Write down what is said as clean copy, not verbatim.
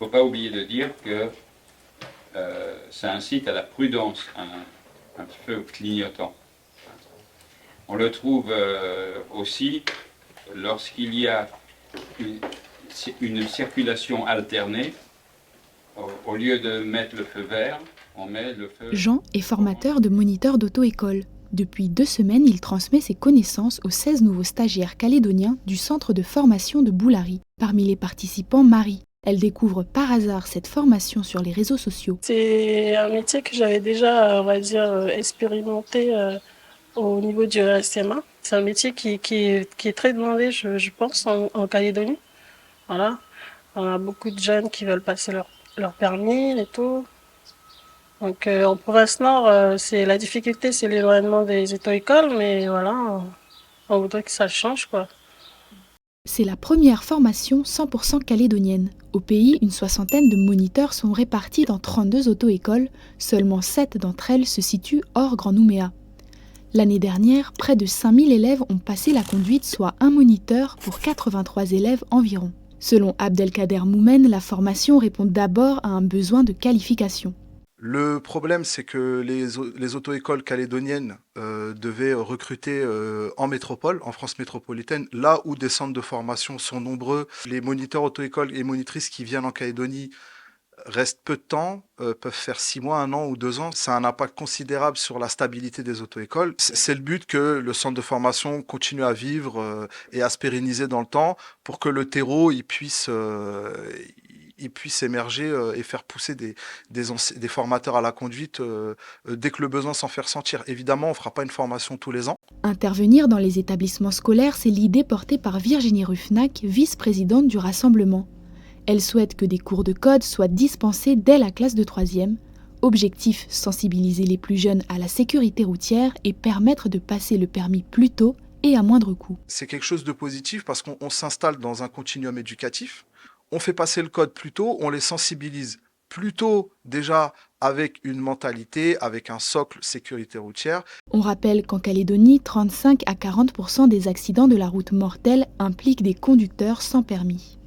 faut pas oublier de dire que ça incite à la prudence, un petit peu au clignotant. On le trouve aussi lorsqu'il y a une circulation alternée. Au lieu de mettre le feu vert, on met le feu... Jean est formateur de moniteur d'auto-école. Depuis 2 semaines, il transmet ses connaissances aux 16 nouveaux stagiaires calédoniens du centre de formation de Boulari. Parmi les participants, Marie. Elle découvre par hasard cette formation sur les réseaux sociaux. C'est un métier que j'avais déjà, on va dire, expérimenté au niveau du SMA. C'est un métier qui est très demandé, je pense, en Calédonie. Voilà. On a beaucoup de jeunes qui veulent passer leur permis et tout. Donc en province nord, c'est la difficulté, c'est l'éloignement des auto-écoles, mais voilà, on voudrait que ça change, quoi. C'est la première formation 100% calédonienne. Au pays, une soixantaine de moniteurs sont répartis dans 32 auto-écoles. Seulement 7 d'entre elles se situent hors Grand Nouméa. L'année dernière, près de 5000 élèves ont passé la conduite, soit un moniteur pour 83 élèves environ. Selon Abdelkader Moumen, la formation répond d'abord à un besoin de qualification. Le problème, c'est que les auto-écoles calédoniennes devaient recruter en métropole, en France métropolitaine, là où des centres de formation sont nombreux. Les moniteurs auto-écoles et monitrices qui viennent en Calédonie restent peu de temps, peuvent faire 6 mois, 1 an ou 2 ans. Ça a un impact considérable sur la stabilité des auto-écoles. C'est le but que le centre de formation continue à vivre et à se pérenniser dans le temps pour que le terreau il puisse émerger et faire pousser des formateurs à la conduite dès que le besoin s'en fait ressentir. Évidemment, on ne fera pas une formation tous les ans. Intervenir dans les établissements scolaires, c'est l'idée portée par Virginie Ruffnac, vice-présidente du Rassemblement. Elle souhaite que des cours de code soient dispensés dès la classe de 3e. Objectif, sensibiliser les plus jeunes à la sécurité routière et permettre de passer le permis plus tôt et à moindre coût. C'est quelque chose de positif parce qu'on s'installe dans un continuum éducatif. On fait passer le code plus tôt, on les sensibilise plus tôt déjà avec une mentalité, avec un socle sécurité routière. On rappelle qu'en Calédonie, 35 à 40% des accidents de la route mortelle impliquent des conducteurs sans permis.